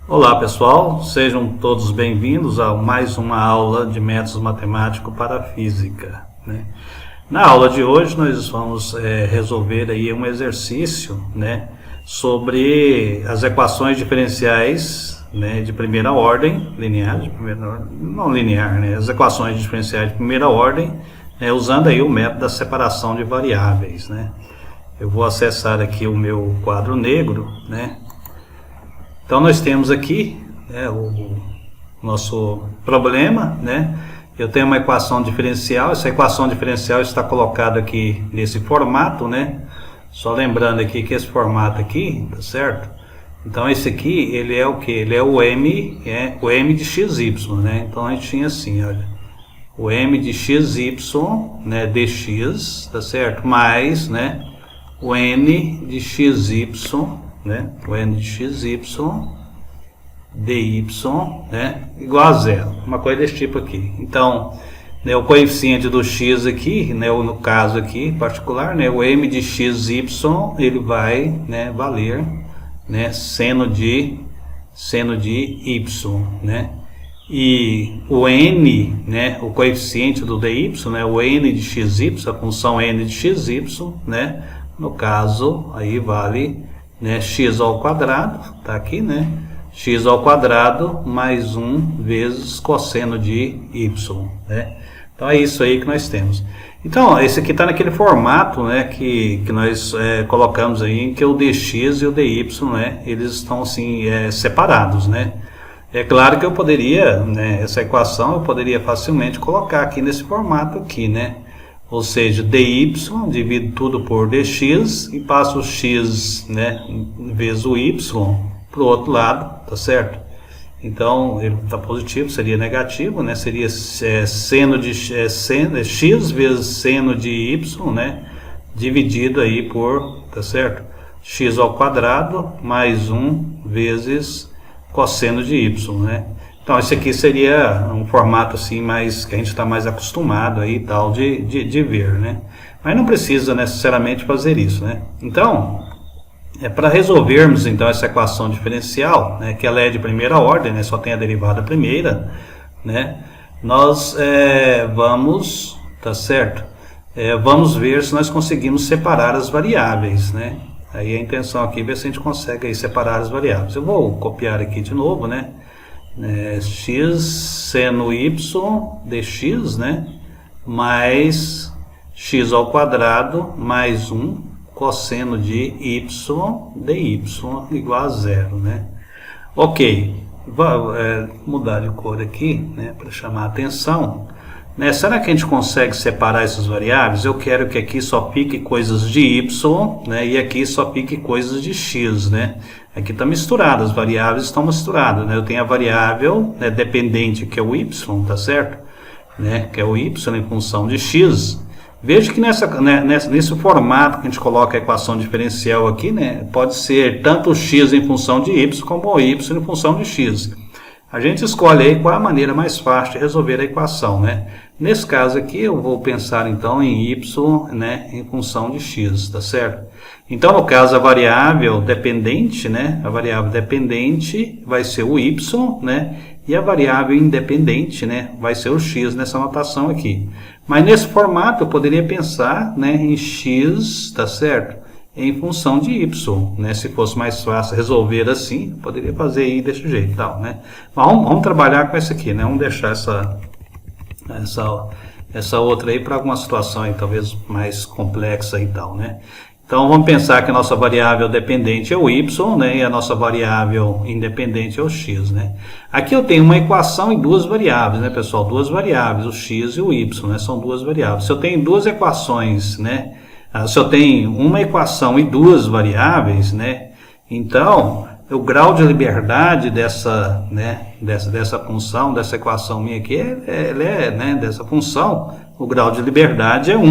Olá pessoal, sejam todos bem-vindos a mais uma aula de métodos matemáticos para a física, né? Na aula de hoje nós vamos resolver aí um exercício, né, sobre as equações diferenciais, né, de primeira ordem, linear, não linear, né, as equações diferenciais de primeira ordem, né, usando aí o método da separação de variáveis, né? Eu vou acessar aqui o meu quadro negro, né? Então nós temos aqui o nosso problema, né? Eu tenho uma equação diferencial, essa equação diferencial está colocada aqui nesse formato, né? Só lembrando aqui que esse formato aqui, tá certo? Então esse aqui, ele é o que? Ele é o m de xy, né? Então a gente tinha assim, olha, o m de xy, né, dx, tá certo? Mais, né, o n de xy, né, o n de xy dy, né, igual a zero, uma coisa desse tipo aqui. Então, né, o coeficiente do x aqui, né, no caso aqui particular, né, o m de xy, ele vai, né, valer, né, seno de y, né, e o n, né, o coeficiente do dy, né, o n de xy, a função n de xy, né, no caso aí vale, né, x ao quadrado, tá aqui, né, x ao quadrado mais 1 vezes cosseno de y, né? Então é isso aí que nós temos. Então esse aqui está naquele formato, né, que nós colocamos aí, em que o dx e o dy, né, eles estão assim separados, né? É claro que eu poderia, né, essa equação eu poderia facilmente colocar aqui nesse formato aqui, né? Ou seja, dy, divido tudo por dx e passo o x, né, vezes o y para o outro lado, tá certo? Então, ele está positivo, seria negativo, né? Seria seno de x vezes seno de y, né, dividido aí por, tá certo? X ao quadrado mais 1 vezes cosseno de y, né? Então, esse aqui seria um formato assim mais que a gente está mais acostumado aí tal de ver, né? Mas não precisa necessariamente fazer isso, né? Então, para resolvermos então essa equação diferencial, né, que ela é de primeira ordem, né, só tem a derivada primeira, né? Nós vamos, tá certo? Vamos ver se nós conseguimos separar as variáveis, né? Aí a intenção aqui é ver se a gente consegue aí separar as variáveis. Eu vou copiar aqui de novo, né? X seno y dx, né, mais x ao quadrado mais 1 cosseno de y dy igual a zero, né? Ok, vou mudar de cor aqui, né, para chamar a atenção, né? Será que a gente consegue separar essas variáveis? Eu quero que aqui só fique coisas de y, né, e aqui só fique coisas de x, né? Aqui está misturado, as variáveis estão misturadas, né? Eu tenho a variável, né, dependente, que é o y, tá certo? Né, que é o y em função de x. Veja que nesse formato que a gente coloca a equação diferencial aqui, né, pode ser tanto o x em função de y como o y em função de x. A gente escolhe aí qual é a maneira mais fácil de resolver a equação, né? Nesse caso aqui eu vou pensar então em y, né, em função de x, tá certo? Então no caso a variável dependente, né, a variável dependente vai ser o y, né, e a variável independente, né, vai ser o x nessa notação aqui. Mas nesse formato eu poderia pensar, né, em x, tá certo? Em função de y, né? Se fosse mais fácil resolver assim, poderia fazer aí desse jeito, tal, né? Mas vamos trabalhar com essa aqui, né? Vamos deixar essa outra aí para alguma situação aí, talvez mais complexa e tal, né? Então vamos pensar que a nossa variável dependente é o y, né? E a nossa variável independente é o x, né? Aqui eu tenho uma equação e duas variáveis, né, pessoal? Duas variáveis, o x e o y, né? São duas variáveis. Se eu tenho duas equações, né? Se eu tenho uma equação e duas variáveis, né, então o grau de liberdade dessa função, dessa equação minha aqui, né, dessa função, o grau de liberdade é 1.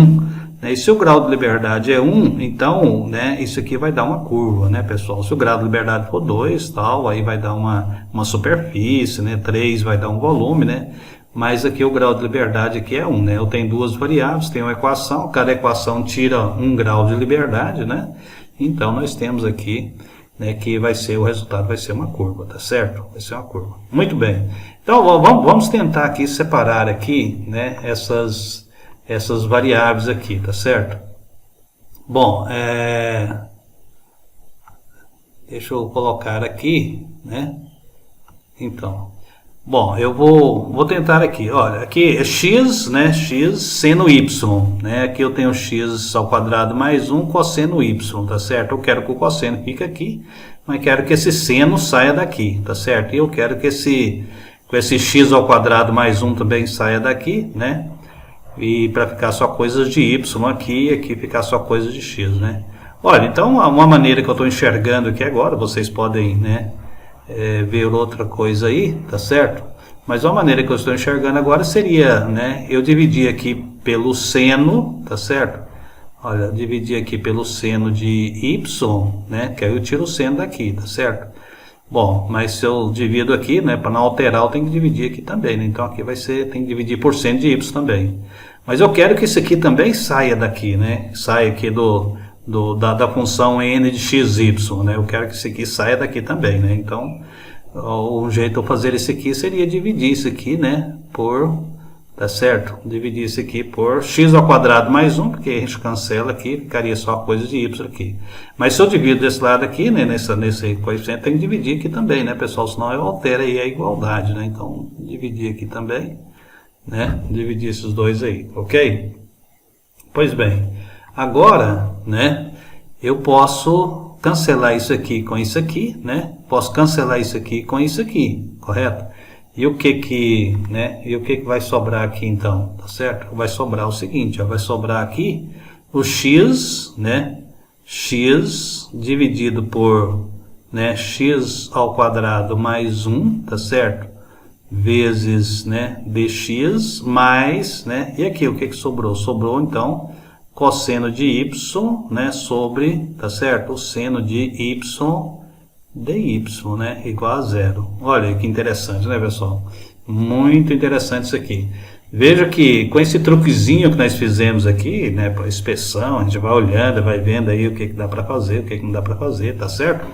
Né, e se o grau de liberdade é 1, então, né, isso aqui vai dar uma curva, né, pessoal? Se o grau de liberdade for 2, tal, aí vai dar uma superfície, né, 3 vai dar um volume, né? Mas aqui o grau de liberdade aqui é 1, né? Eu tenho duas variáveis, tenho uma equação, cada equação tira 1 grau de liberdade, né? Então nós temos aqui né, que vai ser o resultado, vai ser uma curva, tá certo? Vai ser uma curva. Muito bem. Então vamos tentar aqui separar aqui, né, essas variáveis aqui, tá certo? Bom, deixa eu colocar aqui, né? Então, bom, eu vou tentar aqui, olha, aqui é x, né, x seno y, né, aqui eu tenho x ao quadrado mais 1 cosseno y, tá certo? Eu quero que o cosseno fique aqui, mas quero que esse seno saia daqui, tá certo? E eu quero que esse x ao quadrado mais 1 também saia daqui, né? E para ficar só coisas de y aqui, e aqui ficar só coisas de x, né? Olha, então uma maneira que eu estou enxergando aqui agora, vocês podem, né, ver outra coisa aí, tá certo? Mas uma maneira que eu estou enxergando agora seria, né, eu dividir aqui pelo seno, tá certo? Olha, dividir aqui pelo seno de y, né, que aí eu tiro o seno daqui, tá certo? Bom, mas se eu divido aqui, né, para não alterar, eu tenho que dividir aqui também, né? Então aqui vai ser, tem que dividir por seno de y também. Mas eu quero que isso aqui também saia daqui, né? Saia aqui da função n de xy, né? Eu quero que isso aqui saia daqui também, né? Então, o jeito de eu fazer isso aqui seria dividir isso aqui, né, por, tá certo? Dividir isso aqui por x ao quadrado mais 1, porque a gente cancela aqui, ficaria só coisa de y aqui. Mas se eu divido desse lado aqui, né, nesse coeficiente, tem que dividir aqui também, né, pessoal? Senão eu altero aí a igualdade, né? Então, dividir aqui também, né? Dividir esses dois aí, ok? Pois bem, agora, né, eu posso cancelar isso aqui com isso aqui, né? Posso cancelar isso aqui com isso aqui, correto? E o que né? E o que vai sobrar aqui então, tá certo? Vai sobrar o seguinte, ó, vai sobrar aqui o x, né? X dividido por, né, x ao quadrado mais 1, tá certo? Vezes, né, dx mais, né? E aqui o que sobrou? Sobrou então cosseno de y, né, sobre, tá certo? O seno de y dy, né, igual a zero. Olha que interessante, né, pessoal? Muito interessante isso aqui. Veja que com esse truquezinho que nós fizemos aqui, né, para inspeção, a gente vai olhando, vai vendo aí o que dá para fazer, o que não dá para fazer, tá certo?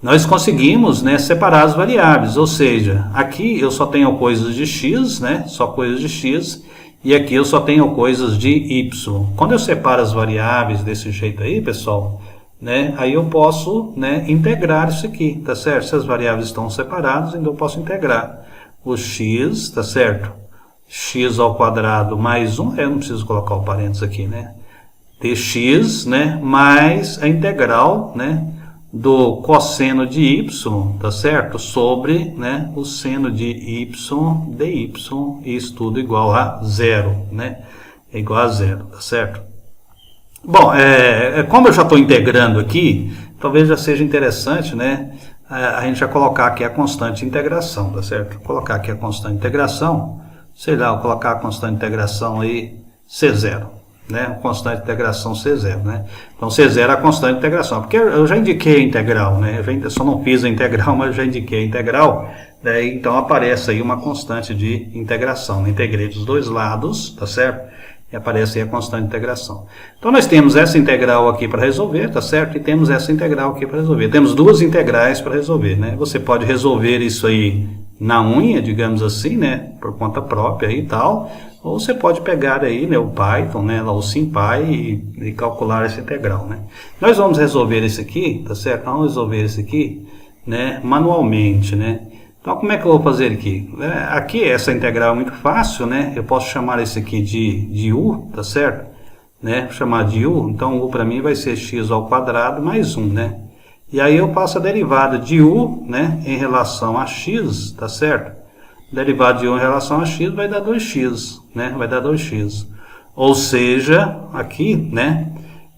Nós conseguimos, né, separar as variáveis, ou seja, aqui eu só tenho coisas de x, né, só coisas de x, e aqui eu só tenho coisas de y. Quando eu separo as variáveis desse jeito aí, pessoal, né, aí eu posso, né, integrar isso aqui, tá certo? Se as variáveis estão separadas, então eu posso integrar o x, tá certo? X ao quadrado mais 1, eu não preciso colocar o parênteses aqui, né? Dx, né, mais a integral, né, do cosseno de y, tá certo? Sobre, né, o seno de y dy, e isso tudo igual a zero, né? É igual a zero, tá certo? Bom, como eu já estou integrando aqui, talvez já seja interessante, né, a gente já colocar aqui a constante de integração, tá certo? Vou colocar aqui a constante de integração, sei lá, vou colocar a constante de integração aí C0, né? Constante de integração C0, né? Então C0 é a constante de integração, porque eu já indiquei a integral, né? Eu só não fiz a integral, mas eu já indiquei a integral, né? Então aparece aí uma constante de integração. Integrei dos dois lados, tá certo? E aparece aí a constante de integração. Então nós temos essa integral aqui para resolver, tá certo? E temos essa integral aqui para resolver. Temos duas integrais para resolver, né? Você pode resolver isso aí na unha, digamos assim, né? Por conta própria e tal. Ou você pode pegar aí, né, o Python, né, lá o SymPy e calcular essa integral, né? Nós vamos resolver esse aqui, tá certo? Vamos resolver esse aqui, né, manualmente, né? Então, como é que eu vou fazer aqui? Aqui, essa integral é muito fácil, né? Eu posso chamar esse aqui de u, tá certo? Né? Vou chamar de u, então u para mim vai ser x ao quadrado mais 1, né? E aí eu passo a derivada de u, né, em relação a x, tá certo? Derivada de u em relação a x vai dar 2x, né? Vai dar 2x. Ou seja, aqui, né,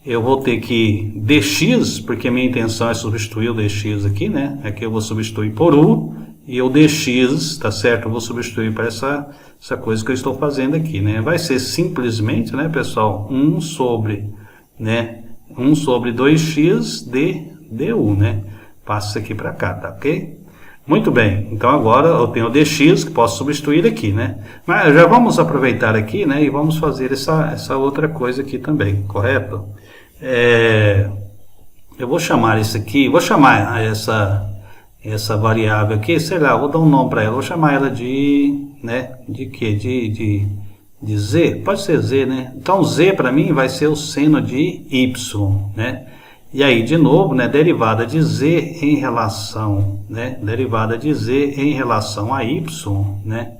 eu vou ter que dx, porque a minha intenção é substituir o dx aqui, né? Aqui eu vou substituir por u. E o dx, tá certo? Eu vou substituir para essa coisa que eu estou fazendo aqui, né? Vai ser simplesmente, né, pessoal, 1 sobre 2x du, né? Passa isso aqui para cá, tá ok? Muito bem, então agora eu tenho o dx que posso substituir aqui, né? Mas já vamos aproveitar aqui, né, e vamos fazer essa outra coisa aqui também, correto? eu vou chamar isso aqui, vou chamar essa variável aqui, sei lá, vou dar um nome para ela, vou chamar ela de, né, de quê? De z, pode ser z, né? Então z para mim vai ser o seno de y, né? E aí de novo, né, derivada de z em relação, né, derivada de z em relação a y, né?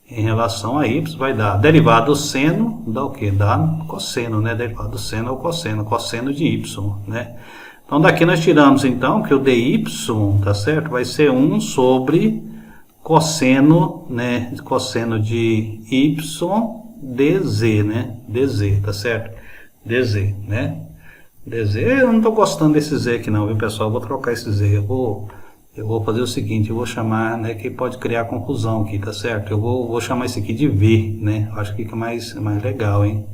Em relação a y vai dar derivada do seno, dá o que? Dá cosseno, né? Derivada do seno é o cosseno de y, né? Então daqui nós tiramos então que o dy, tá certo? Vai ser 1 sobre cosseno, né? Cosseno de y dz, né? dz, tá certo? dz, né? dz, eu não estou gostando desse z aqui não, viu pessoal? Eu vou trocar esse z, eu vou fazer o seguinte, eu vou chamar, né, que pode criar confusão aqui, tá certo? Eu vou chamar isso aqui de v, né? Acho que fica mais legal, hein?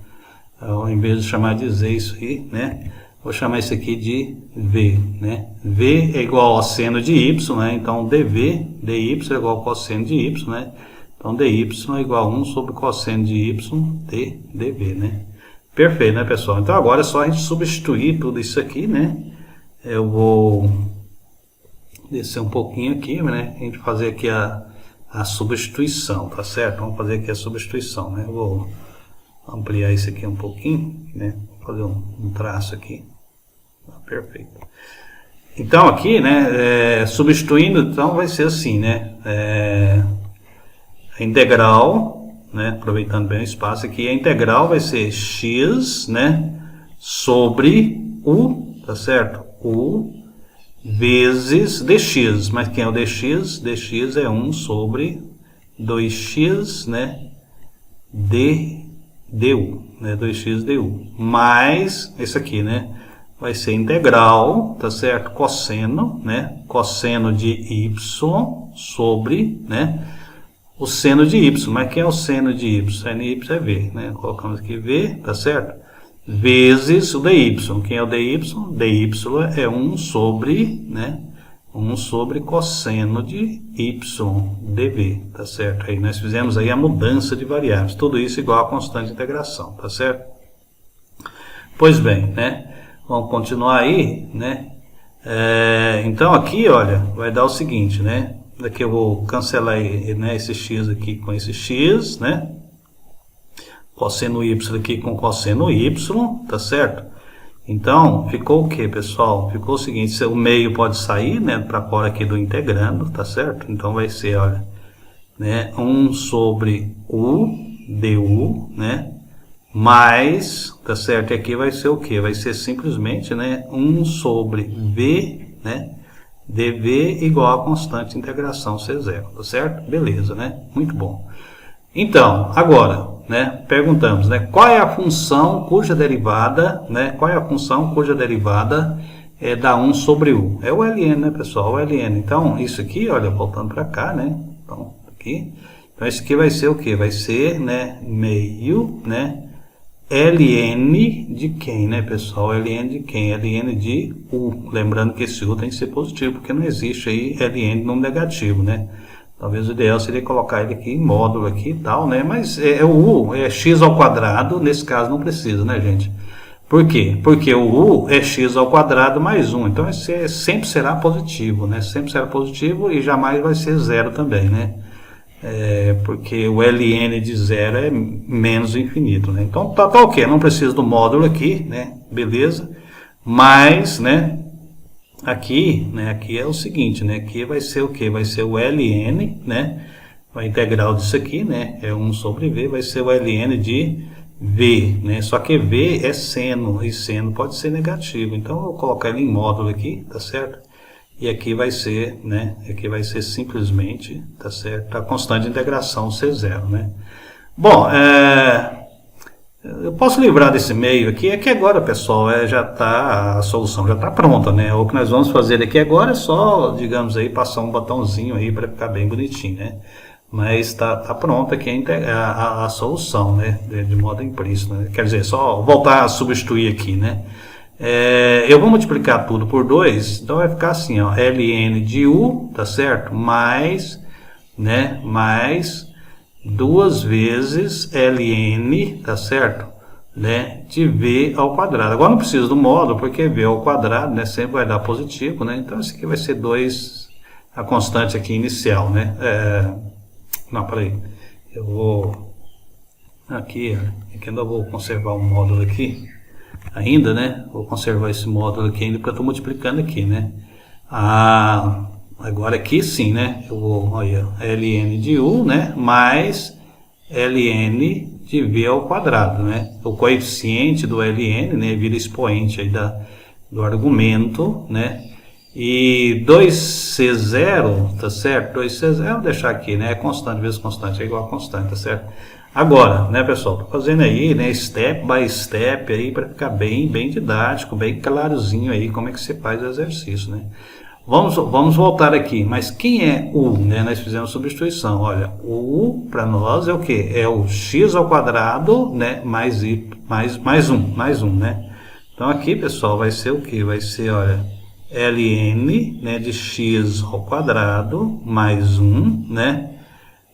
Ao invés de chamar de z isso aí, né? Vou chamar isso aqui de v, né? V é igual ao seno de y, né? Então dy é igual ao cosseno de y, né? Então dy é igual a 1 sobre cosseno de y dv, né? Perfeito, né, pessoal? Então agora é só a gente substituir tudo isso aqui, né? Eu vou descer um pouquinho aqui, né? A gente fazer aqui a substituição, tá certo? Vamos fazer aqui a substituição, né? Eu vou ampliar isso aqui um pouquinho, né? Vou fazer um traço aqui. Perfeito. Então aqui, né, substituindo, então vai ser assim, né, a integral, né, aproveitando bem o espaço aqui, a integral vai ser x, né, sobre u, tá certo? U vezes dx, mas quem é o dx? Dx é 1 sobre 2x, né, du, né, 2x du, mais esse aqui, né, vai ser integral, tá certo? Cosseno, né? Cosseno de y sobre, né? O seno de y. Mas quem é o seno de y? Seno de y é v, né? Colocamos aqui v, tá certo? Vezes o dy. Quem é o dy? dy é 1 sobre, né? 1 sobre cosseno de y dv, tá certo? Aí nós fizemos aí a mudança de variáveis. Tudo isso igual a constante de integração, tá certo? Pois bem, né? Vamos continuar aí, né? Então aqui, olha, vai dar o seguinte, né? Daqui eu vou cancelar, né, esse x aqui com esse x, né? Cosseno y aqui com cosseno y, tá certo? Então, ficou o que, pessoal? Ficou o seguinte, o meio pode sair, né, para fora aqui do integrando, tá certo? Então vai ser, olha, né, 1 sobre u du, né? Mais, tá certo? E aqui vai ser o que? Vai ser simplesmente, né, 1 sobre v, né, dv igual a constante de integração C0, tá certo? Beleza, né? Muito bom. Então, agora, né, perguntamos, né, qual é a função cuja derivada, né, qual é a função cuja derivada é da 1 sobre u? É o ln, né, pessoal? O ln. Então, isso aqui, olha, voltando para cá, né? Então, aqui. Então, isso aqui vai ser o que? Vai ser, né, meio, né, ln de quem, né, pessoal? Ln de quem? Ln de u. Lembrando que esse u tem que ser positivo, porque não existe aí ln no negativo, né? Talvez o ideal seria colocar ele aqui em módulo aqui e tal, né? Mas o u é x ao quadrado, nesse caso não precisa, né, gente? Por quê? Porque o u é x ao quadrado mais 1. Então, esse sempre será positivo, né? Sempre será positivo e jamais vai ser zero também, né? Porque o ln de zero é menos infinito, né? Então tá ok, não precisa do módulo aqui, né? Beleza, mas, né, aqui é o seguinte, né? Aqui vai ser o que? Vai ser o ln, né? A integral disso aqui, né? É 1 sobre v, vai ser o ln de v, né? Só que v é seno, e seno pode ser negativo, então eu vou colocar ele em módulo aqui, tá certo? E aqui vai ser, né? Aqui vai ser simplesmente, tá certo? A constante de integração C0, né? Bom, eu posso livrar desse meio aqui, é que agora, pessoal, a solução já está pronta, né? O que nós vamos fazer aqui agora é só, digamos aí, passar um botãozinho aí para ficar bem bonitinho, né? Mas está pronta aqui a solução, né? De modo implícito, né? Quer dizer, só voltar a substituir aqui, né? Eu vou multiplicar tudo por 2, então vai ficar assim, ó, ln de u, tá certo? Mais, né, mais 2 vezes ln, tá certo? né, de v ao quadrado. Agora não preciso do módulo, porque v ao quadrado, né, sempre vai dar positivo, né? Então isso aqui vai ser 2, a constante aqui inicial, né? Não, peraí. Eu vou... Aqui ainda vou conservar um módulo aqui. Ainda, né? Vou conservar esse módulo aqui ainda, porque eu estou multiplicando aqui, né? Agora aqui sim, né? Eu vou, olha, ln de u, né? Mais ln de v ao quadrado, né? O coeficiente do ln, né? Vira expoente aí do argumento, né? E 2c0, tá certo? 2c0, vou deixar aqui, né? É constante vezes constante, é igual a constante, tá certo? Agora, né, pessoal, tô fazendo aí, né, step by step aí, para ficar bem didático, bem clarozinho aí, como é que você faz o exercício, né? Vamos voltar aqui, mas quem é u, né? Nós fizemos substituição, olha, o u para nós é o que? É o x ao quadrado, né, mais y, mais 1, né? Então aqui, pessoal, vai ser o que? Vai ser, olha, ln, né, de x ao quadrado, mais 1, né?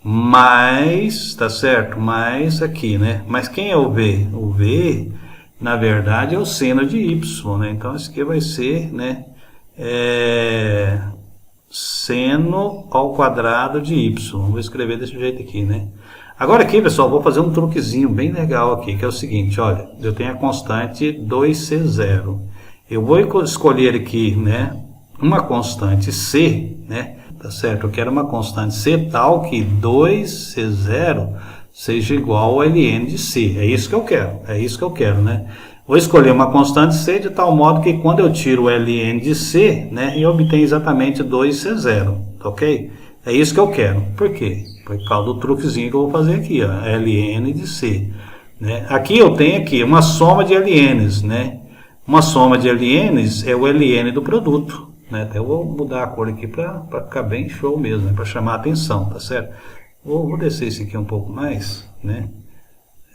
Mais, tá certo? Mais aqui, né? Mas quem é o v? O v, na verdade, é o seno de y, né? Então, isso aqui vai ser, né? Seno ao quadrado de y. Vou escrever desse jeito aqui, né? Agora aqui, pessoal, vou fazer um truquezinho bem legal aqui, que é o seguinte, olha, eu tenho a constante 2c0. Eu vou escolher aqui, né, uma constante c, né? Tá certo? Eu quero uma constante c tal que 2c0 seja igual ao ln de c. É isso que eu quero. É isso que eu quero, né? Vou escolher uma constante c de tal modo que quando eu tiro o ln de c, né, eu obtenho exatamente 2c0. Ok? É isso que eu quero. Por quê? Por causa do truquezinho que eu vou fazer aqui, ó, ln de c. Né? Aqui eu tenho aqui uma soma de ln's, né? Uma soma de ln's é o ln do produto. Né? Até eu vou mudar a cor aqui para ficar bem show mesmo, né? Para chamar a atenção, tá certo? Vou descer esse aqui um pouco mais, né?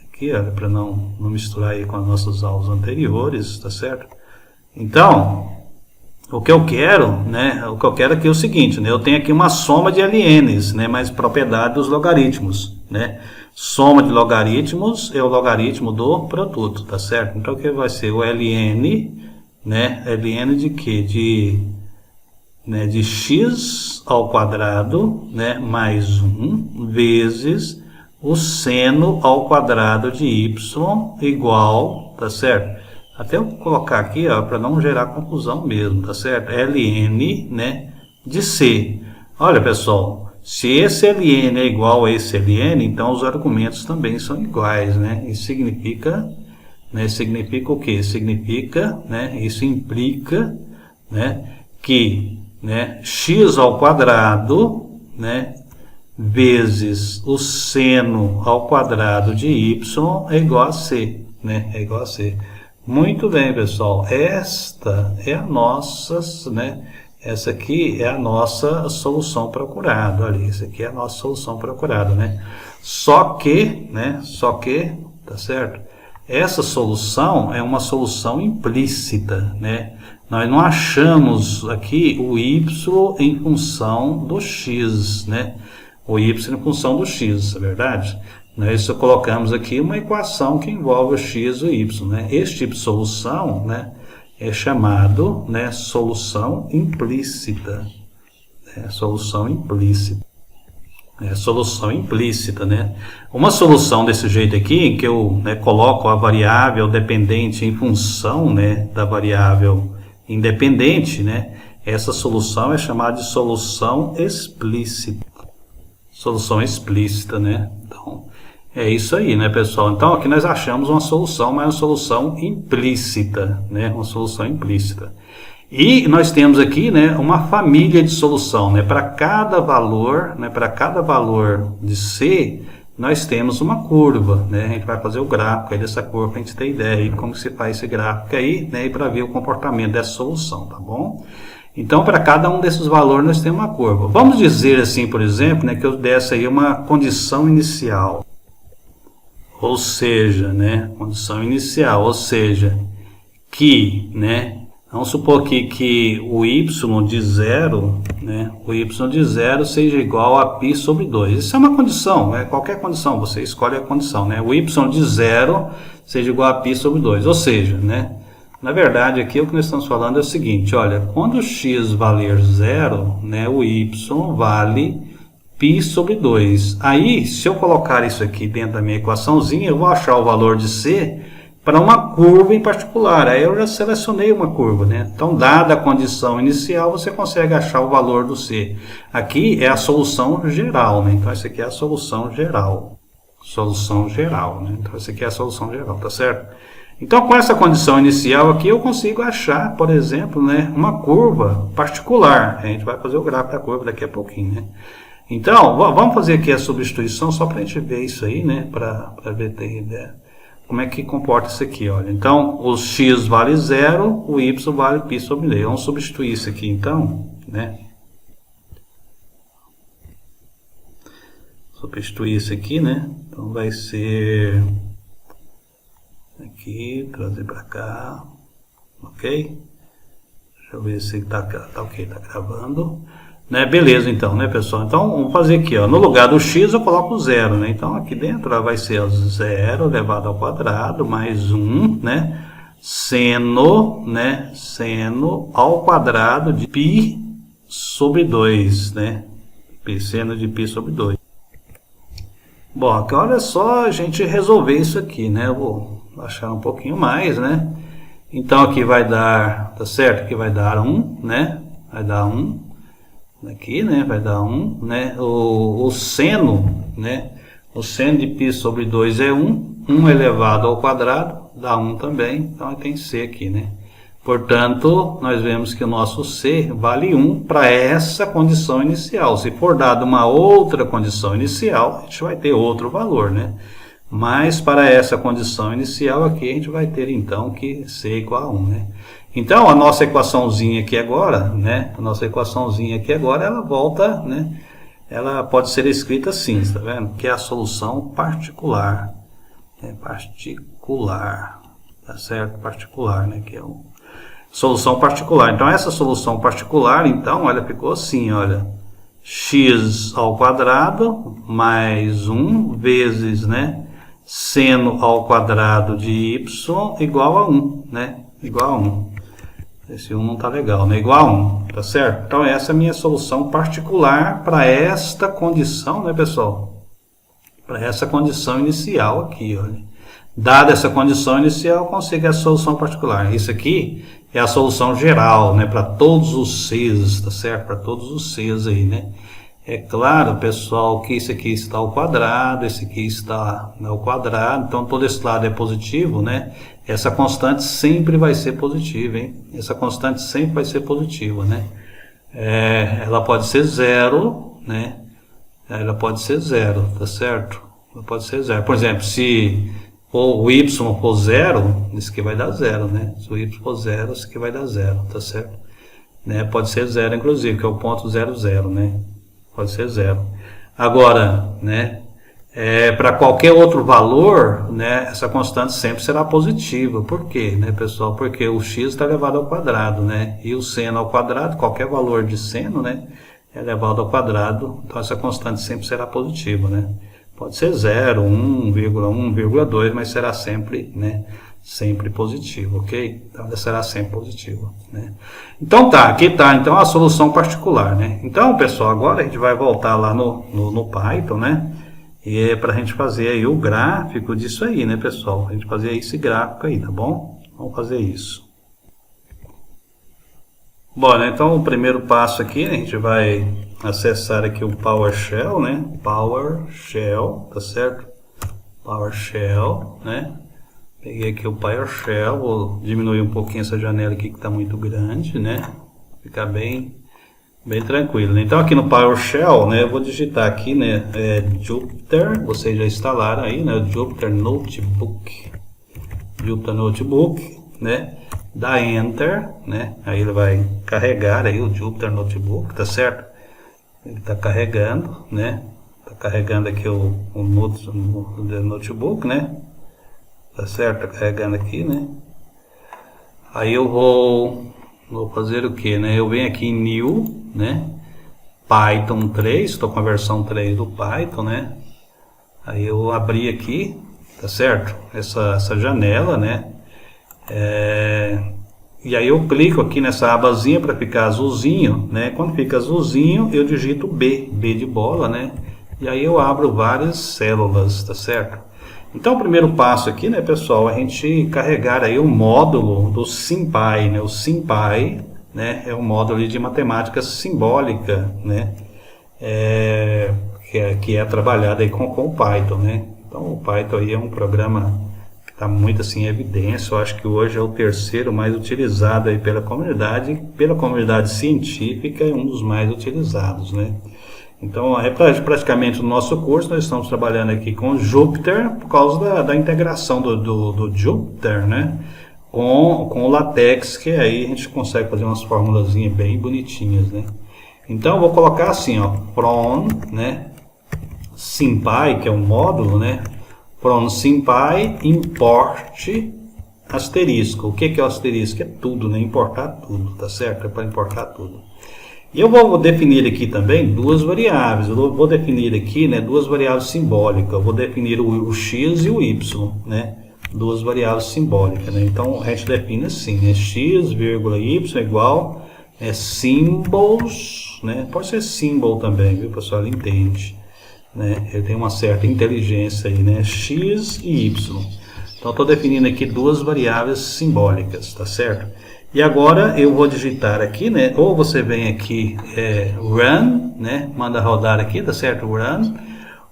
Aqui, olha, para não misturar aí com as nossas aulas anteriores, tá certo? Então, o que eu quero, né? O que eu quero aqui é o seguinte, né? Eu tenho aqui uma soma de ln's, né? Mais propriedade dos logaritmos, né? Soma de logaritmos é o logaritmo do produto, tá certo? Então, o que vai ser o ln, né? ln de quê? De x ao quadrado, né, mais 1 vezes o seno ao quadrado de y igual, tá certo? Até eu colocar aqui, ó, para não gerar confusão mesmo, tá certo? ln, né, de c. Olha, pessoal, se esse ln é igual a esse ln, então os argumentos também são iguais, né? Isso significa, né, significa o quê? Significa, né, isso implica, né, que, né, x ao quadrado, né, vezes o seno ao quadrado de y é igual a c, né, é igual a c. Muito bem, pessoal, esta é a nossa, né, essa aqui é a nossa solução procurada, olha, isso aqui é a nossa solução procurada, né, só que, tá certo? Essa solução é uma solução implícita, né? Nós não achamos aqui o y em função do x, né? O y em função do x, é verdade? Nós só colocamos aqui uma equação que envolve o x e o y, né? Este tipo de solução, né, é chamado, né, solução implícita. Solução implícita. Solução implícita, né? Uma solução desse jeito aqui, em que eu, né, coloco a variável dependente em função, né, da variável independente, né? Essa solução é chamada de solução explícita. Solução explícita, né? Então, é isso aí, né, pessoal? Então, aqui nós achamos uma solução, mas uma solução implícita, né? Uma solução implícita. E nós temos aqui, né, uma família de solução, né? Para cada valor, né, de C, nós temos uma curva, né? A gente vai fazer o gráfico aí dessa curva para a gente ter ideia de como se faz esse gráfico aí, né? E para ver o comportamento dessa solução, tá bom? Então, para cada um desses valores, nós temos uma curva. Vamos dizer assim, por exemplo, né, que eu desse aí uma condição inicial. Ou seja, né, condição inicial, ou seja, que, né, vamos supor que o y de 0, né, o y de 0 seja igual a π sobre 2. Isso é uma condição, né, qualquer condição, você escolhe a condição, né, o y de 0 seja igual a π sobre 2. Ou seja, né, na verdade aqui o que nós estamos falando é o seguinte, olha, quando x valer 0, né, o y vale π sobre 2. Aí, se eu colocar isso aqui dentro da minha equaçãozinha, eu vou achar o valor de c para uma curva em particular. Aí eu já selecionei uma curva, né? Então, dada a condição inicial, você consegue achar o valor do c. Aqui é a solução geral, né? Então, essa aqui é a solução geral. Solução geral, né? Então, essa aqui é a solução geral, tá certo? Então, com essa condição inicial aqui, eu consigo achar, por exemplo, né, uma curva particular. A gente vai fazer o gráfico da curva daqui a pouquinho, né? Então, vamos fazer aqui a substituição só para a gente ver isso aí, né? Para ver ter ideia. Como é que comporta isso aqui, olha. Então, o x vale 0, o y vale π sobre 2. Vamos substituir isso aqui, então, né? Substituir isso aqui, né? Então, vai ser... Aqui, trazer para cá. Ok? Deixa eu ver se tá ok, tá gravando. Né? Beleza, então, né, pessoal? Então, vamos fazer aqui, ó. No lugar do x, eu coloco 0, né? Então, aqui dentro ó, vai ser 0 elevado ao quadrado, mais 1, né? Seno, né? Seno ao quadrado de π sobre 2, né? Seno de π sobre 2. Bom, aqui, olha só a gente resolver isso aqui, né? Eu vou baixar um pouquinho mais, né? Então, aqui vai dar, tá certo? Aqui vai dar 1, né? Vai dar 1. Aqui, né, vai dar 1, né, o seno, né, o seno de π sobre 2 é 1, 1 elevado ao quadrado, dá 1 também, então tem c aqui, né. Portanto, nós vemos que o nosso c vale 1 para essa condição inicial. Se for dado uma outra condição inicial, a gente vai ter outro valor, né. Mas para essa condição inicial aqui, a gente vai ter então que c é igual a 1, né. Então, a nossa equaçãozinha aqui agora, né? A nossa equaçãozinha aqui agora, ela volta, né? Ela pode ser escrita assim, tá vendo? Que é a solução particular. Particular. Tá certo? Particular, né? Que é a solução particular. Então, essa solução particular, então, olha, ficou assim, olha. X ao quadrado mais 1 vezes, né? Seno ao quadrado de y igual a 1, né? Igual a 1. Esse 1 não está legal, né? Igual a 1, tá certo? Então, essa é a minha solução particular para esta condição, né, pessoal? Para essa condição inicial aqui, olha. Dada essa condição inicial, eu consigo a solução particular. Isso aqui é a solução geral, né? Para todos os Cs, tá certo? Para todos os Cs aí, né? É claro, pessoal, que isso aqui está ao quadrado, esse aqui está ao quadrado, então todo esse lado é positivo, né? Essa constante sempre vai ser positiva, hein? Essa constante sempre vai ser positiva, né? Ela pode ser 0, né? Ela pode ser 0, tá certo? Ela pode ser 0. Por exemplo, se o y for 0, isso aqui vai dar 0, né? Se o y for 0, isso aqui vai dar 0, tá certo? Né? Pode ser 0, inclusive, que é o ponto 0, 0, né? Pode ser 0. Agora, né, para qualquer outro valor, né, essa constante sempre será positiva. Por quê, né, pessoal? Porque o x está elevado ao quadrado, né? E o seno ao quadrado, qualquer valor de seno, né, é elevado ao quadrado. Então, essa constante sempre será positiva, né? Pode ser 0, 1, 1,2, mas será sempre, né, sempre positivo, ok? Então, ela será sempre positiva, né? Então, tá, aqui tá, então, a solução particular, né? Então, pessoal, agora a gente vai voltar lá no Python, né? E é pra gente fazer aí o gráfico disso aí, né, pessoal? A gente fazer esse gráfico aí, tá bom? Vamos fazer isso. Bom, né, então, o primeiro passo aqui, a gente vai acessar aqui o PowerShell, né? PowerShell, tá certo? PowerShell, né? Peguei aqui o PowerShell, vou diminuir um pouquinho essa janela aqui que está muito grande, né? Ficar bem tranquilo. Então aqui no PowerShell, né, eu vou digitar aqui, né, Jupyter, vocês já instalaram aí, né, Jupyter Notebook, né? Dá Enter, né? Aí ele vai carregar aí o Jupyter Notebook, tá certo? Ele está carregando, né? Está carregando aqui o notebook, né? Tá certo? Tá carregando aqui, né? Aí eu vou fazer o que, né? Eu venho aqui em New, né? Python 3, estou com a versão 3 do Python, né? Aí eu abri aqui, tá tá certo? Essa janela, né? E aí eu clico aqui nessa abazinha para ficar azulzinho, né? Quando fica azulzinho, eu digito B de bola, né? E aí eu abro várias células, tá certo? Então o primeiro passo aqui, né, pessoal, é a gente carregar aí o módulo do SymPy, né? O SymPy, né, é um módulo de matemática simbólica, né? Que é trabalhado aí com o Python, né? Então o Python aí é um programa que está muito assim em evidência. Eu acho que hoje é o terceiro mais utilizado aí pela comunidade científica, é um dos mais utilizados, né? Então praticamente no nosso curso nós estamos trabalhando aqui com Jupyter por causa da integração do Jupyter, né? Com o LaTeX, que aí a gente consegue fazer umas formulazinhas bem bonitinhas, né? Então eu vou colocar assim, ó, from, né, SymPy, que é um módulo, né, from SymPy import asterisco. O que é o asterisco? É tudo, né, importar tudo, tá certo? É para importar tudo. E eu vou definir aqui também duas variáveis. Eu vou definir aqui, né, duas variáveis simbólicas. Eu vou definir o x e o y, né, duas variáveis simbólicas, né. Então a gente define assim, né, x, vírgula, y igual symbols, né? Pode ser symbol também, viu, pessoal? Ele entende, né? Ele tem uma certa inteligência aí, né? X e Y. Então estou definindo aqui duas variáveis simbólicas, tá certo? E agora eu vou digitar aqui, né? Ou você vem aqui, run, né? Manda rodar aqui, tá certo? Run.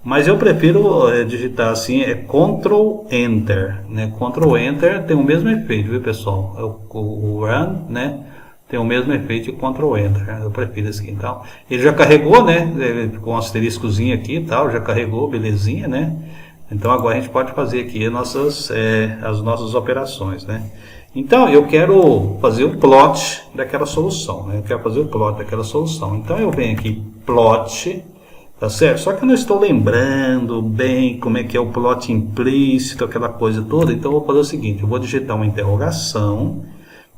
Mas eu prefiro digitar assim, Ctrl Enter, né? Ctrl Enter tem o mesmo efeito, viu, pessoal? O run, né? Tem o mesmo efeito de Ctrl Enter, eu prefiro esse aqui. Então, ele já carregou, né? Com um asteriscozinho aqui e tal, já carregou, belezinha, né? Então agora a gente pode fazer aqui as nossas operações, né? Então eu quero fazer o plot daquela solução, né? Eu quero fazer o plot daquela solução. Então eu venho aqui, plot, tá certo? Só que eu não estou lembrando bem como é que é o plot implícito, aquela coisa toda. Então eu vou fazer o seguinte, eu vou digitar uma interrogação,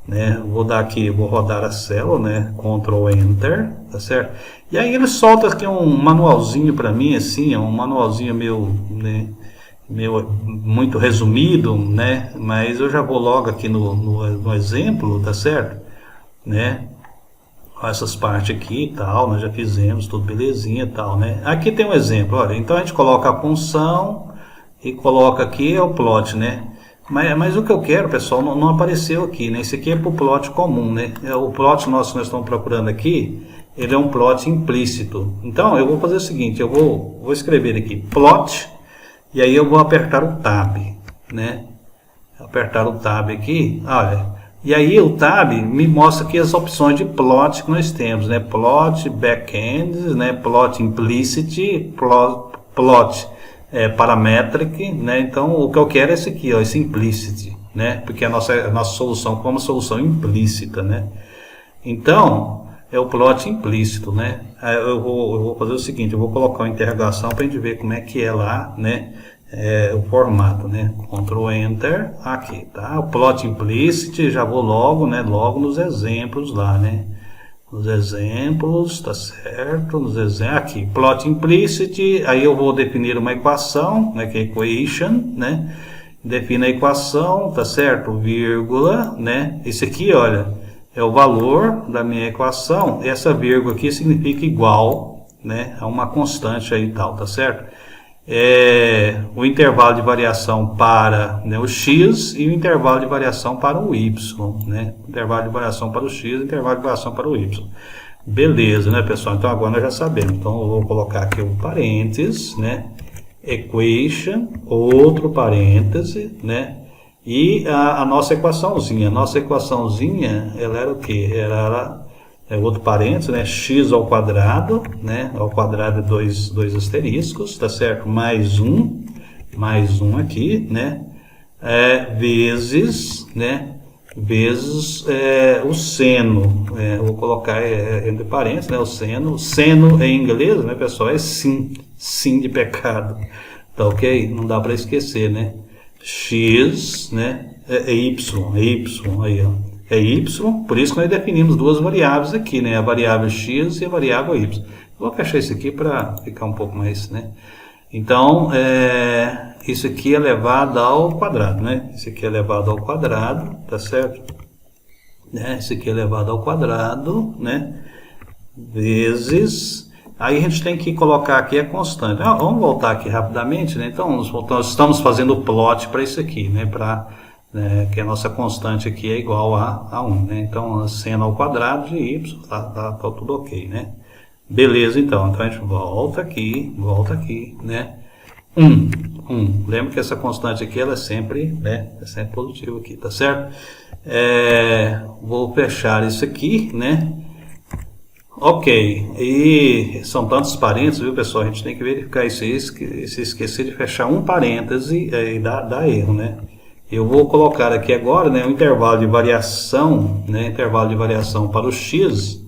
né? Vou dar aqui, vou rodar a célula, né? Ctrl Enter, tá certo? E aí ele solta aqui um manualzinho para mim, assim, um manualzinho meu, né? Muito resumido, né? Mas eu já vou logo aqui no exemplo, tá certo? Né? Essas partes aqui e tal, nós já fizemos, tudo belezinha e tal, né? Aqui tem um exemplo, olha, então a gente coloca a função e coloca aqui o plot, né? Mas o que eu quero, pessoal, não apareceu aqui, né? Esse aqui é para o plot comum, né? O plot nosso que nós estamos procurando aqui, ele é um plot implícito. Então, eu vou fazer o seguinte, eu vou escrever aqui, plot, e aí eu vou apertar o tab, né? Apertar o tab aqui, olha. E aí o tab me mostra aqui as opções de plot que nós temos, né? Plot backend, né? Plot implicit, plot parametric, né? Então o que eu quero é esse aqui, ó, esse implicit, né? Porque a nossa solução foi uma solução implícita, né? Então é o plot implícito, né? Eu vou fazer o seguinte, eu vou colocar uma interrogação para a gente ver como é que é lá, né? O formato, né? Ctrl Enter aqui, tá? O plot implicit, já vou logo, né? Logo nos exemplos lá, né? Nos exemplos, tá certo? Nos exemplos, aqui, plot implicit, aí eu vou definir uma equação, né? Que é equation, né? Defino a equação, tá certo? Vírgula, né? Esse aqui, olha, é o valor da minha equação. Essa vírgula aqui significa igual, né? A uma constante aí e tal, tá certo? O intervalo de variação para, né, o x e o intervalo de variação para o y, né? Intervalo de variação para o x e intervalo de variação para o y. Beleza, né, pessoal? Então agora nós já sabemos. Então eu vou colocar aqui um parênteses, né? Equation, outro parêntese, né? E a nossa equaçãozinha. A nossa equaçãozinha, ela era o quê? Era outro parênteses, né? X ao quadrado, né? Ao quadrado de dois asteriscos, tá certo? Mais um aqui, né? Vezes, né? Vezes o seno. Vou colocar entre parênteses, né? O seno em inglês, né, pessoal? É sim de pecado, tá ok? Não dá para esquecer, né? X, né? Y aí, ó. É y, por isso que nós definimos duas variáveis aqui, né? A variável x e a variável y. Vou fechar isso aqui para ficar um pouco mais, né? Então, isso aqui é elevado ao quadrado, né? Isso aqui é elevado ao quadrado, tá certo? Isso aqui é elevado ao quadrado, né? Vezes... Aí a gente tem que colocar aqui a constante. Vamos voltar aqui rapidamente, né? Então, nós estamos fazendo o plot para isso aqui, né? Que a nossa constante aqui é igual a 1, né? Então, seno ao quadrado de y, tá tudo ok, né? Beleza, então a gente volta aqui, né? 1. Lembra que essa constante aqui, ela é sempre, né? É sempre positiva aqui, tá certo? Vou fechar isso aqui, né? Ok, e são tantos parênteses, viu, pessoal? A gente tem que verificar isso aí, se esquecer de fechar um parêntese, aí dá erro, né? Eu vou colocar aqui agora, né, um intervalo de variação, né, intervalo de variação para o x,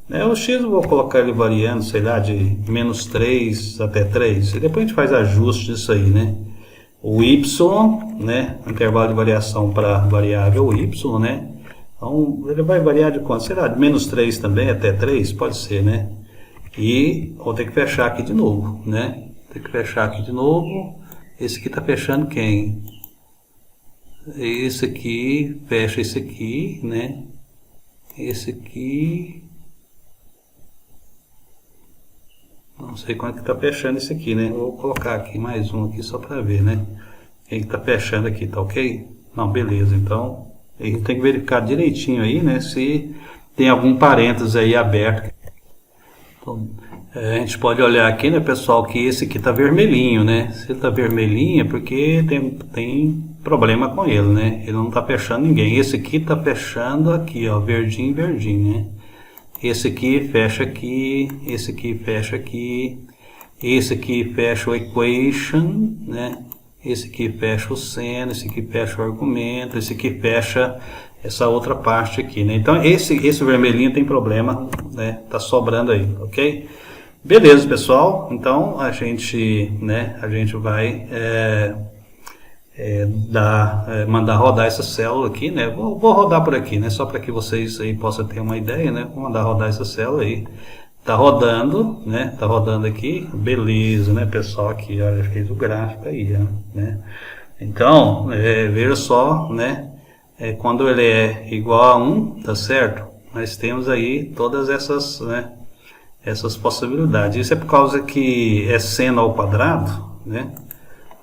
né, o x eu vou colocar ele variando, sei lá, de -3 até 3, e depois a gente faz ajuste disso aí, né? O y, né, intervalo de variação para a variável y, né? Então, ele vai variar de quanto? Será de -3 também, até 3? Pode ser, né? E vou ter que fechar aqui de novo, né? Tem que fechar aqui de novo. Esse aqui está fechando quem? Esse aqui, fecha esse aqui, né? Esse aqui... Não sei quanto que está fechando esse aqui, né? Vou colocar aqui mais um aqui só para ver, né? Quem está fechando aqui, tá ok? Não, beleza, então... A gente tem que verificar direitinho aí, né, se tem algum parênteses aí aberto. Então, a gente pode olhar aqui, né, pessoal, que esse aqui está vermelhinho, né? Se ele está vermelhinho é porque tem problema com ele, né? Ele não está fechando ninguém. Esse aqui está fechando aqui, ó, verdinho, né? Esse aqui fecha aqui, esse aqui fecha aqui, esse aqui fecha o equation, né? Esse aqui fecha o seno, esse aqui fecha o argumento, esse aqui fecha essa outra parte aqui, né? Então, esse vermelhinho tem problema, né? Tá sobrando aí, ok? Beleza, pessoal. Então, a gente vai mandar rodar essa célula aqui, né? Vou rodar por aqui, né? Só para que vocês aí possam ter uma ideia, né? Vou mandar rodar essa célula aí. Tá rodando, né? Tá rodando aqui, beleza, né, pessoal? Aqui, olha, fez o gráfico aí, né? Então, veja só, né? Quando ele é igual a 1, tá certo? Nós temos aí todas essas, né? Essas possibilidades. Isso é por causa que é seno ao quadrado, né?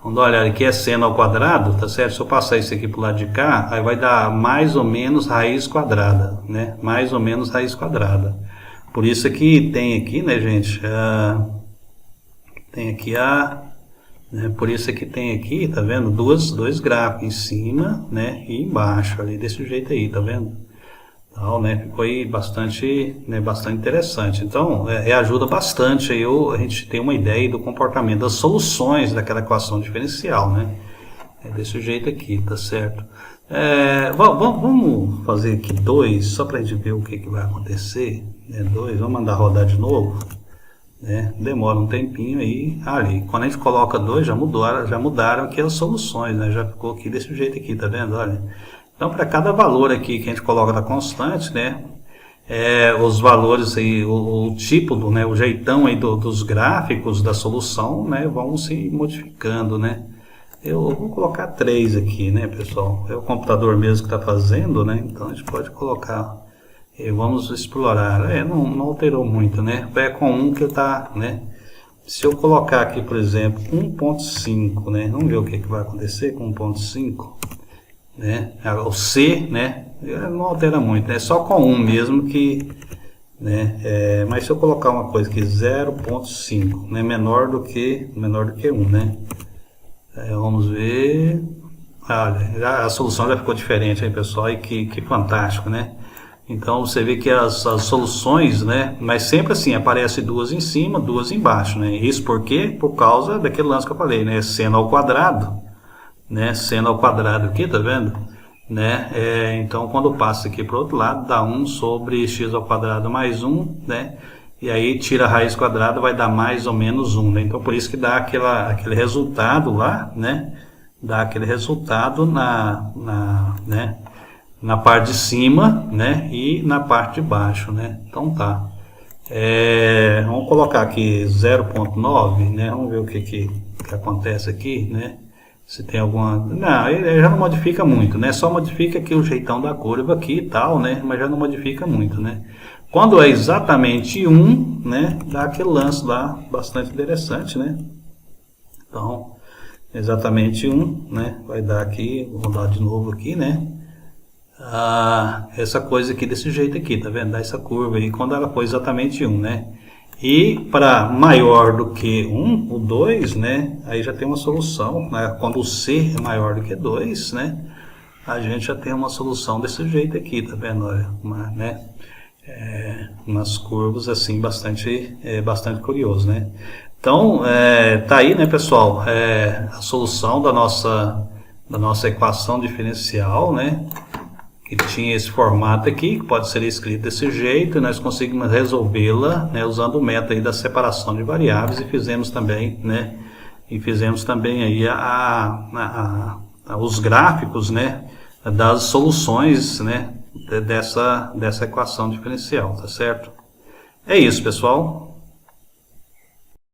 Vamos dar uma olhada aqui, é seno ao quadrado, tá certo? Se eu passar isso aqui pro lado de cá, aí vai dar mais ou menos raiz quadrada, né? Mais ou menos raiz quadrada. Por isso que tem aqui, né, gente, tem aqui por isso que tem aqui, tá vendo, dois gráficos em cima, né, e embaixo, ali, desse jeito aí, tá vendo? Então, né, ficou aí bastante interessante. Então, ajuda bastante aí a gente ter uma ideia do comportamento das soluções daquela equação diferencial, né? É desse jeito aqui, tá certo? Vamos fazer aqui 2, só para a gente ver o que vai acontecer. 2, vamos mandar rodar de novo. Né? Demora um tempinho aí. Ali, quando a gente coloca 2, já mudaram aqui as soluções, né? Já ficou aqui desse jeito aqui, tá vendo? Olha. Então, para cada valor aqui que a gente coloca na constante, né? Os valores aí, o tipo, né? O jeitão aí dos gráficos da solução, né? Vão se modificando, né? Eu vou colocar 3 aqui, né, pessoal? É o computador mesmo que está fazendo, né? Então a gente pode colocar. Vamos explorar. Não alterou muito, né? É com 1 que está, né? Se eu colocar aqui, por exemplo, 1.5, né? Vamos ver o que vai acontecer com 1.5. Né? O C, né? Não altera muito, né? Só com 1 mesmo que... Né? Mas se eu colocar uma coisa aqui, 0.5, né? menor do que 1, né? Vamos ver. Olha, a solução já ficou diferente aí, pessoal, e que fantástico, né? Então você vê que as soluções, né? Mas sempre assim, aparece 2 em cima, 2 embaixo, né? Isso por quê? Por causa daquele lance que eu falei, né? Seno ao quadrado, né? Seno ao quadrado aqui, tá vendo? Né? Então quando passa aqui para o outro lado, dá 1 sobre x ao quadrado mais 1, né? E aí tira a raiz quadrada, vai dar mais ou menos 1, né? Então por isso que dá aquele resultado lá, né? Dá aquele resultado né? Na parte de cima, né? E na parte de baixo, né? Então tá. Vamos colocar aqui 0,9, né? Vamos ver o que acontece aqui, né? Se tem alguma... Não, ele já não modifica muito, né? Só modifica aqui o jeitão da curva aqui e tal, né? Mas já não modifica muito, né? Quando é exatamente 1, né? Dá aquele lance lá bastante interessante, né? Então, exatamente 1, né? Vai dar aqui, vou dar de novo aqui, né? Essa coisa aqui desse jeito aqui, tá vendo? Dá essa curva aí quando ela for exatamente 1, né? E para maior do que 1, o 2, né? Aí já tem uma solução, né? Quando o C é maior do que 2, né? A gente já tem uma solução desse jeito aqui, tá vendo? Olha, né? Umas curvas assim bastante curioso, né? Então, tá aí, né, pessoal? A solução da nossa equação diferencial, né? Que tinha esse formato aqui, que pode ser escrito desse jeito, e nós conseguimos resolvê-la, né, usando o método aí da separação de variáveis, e fizemos também, né, aí os gráficos, né, das soluções, né, dessa equação diferencial, tá certo? É isso, pessoal.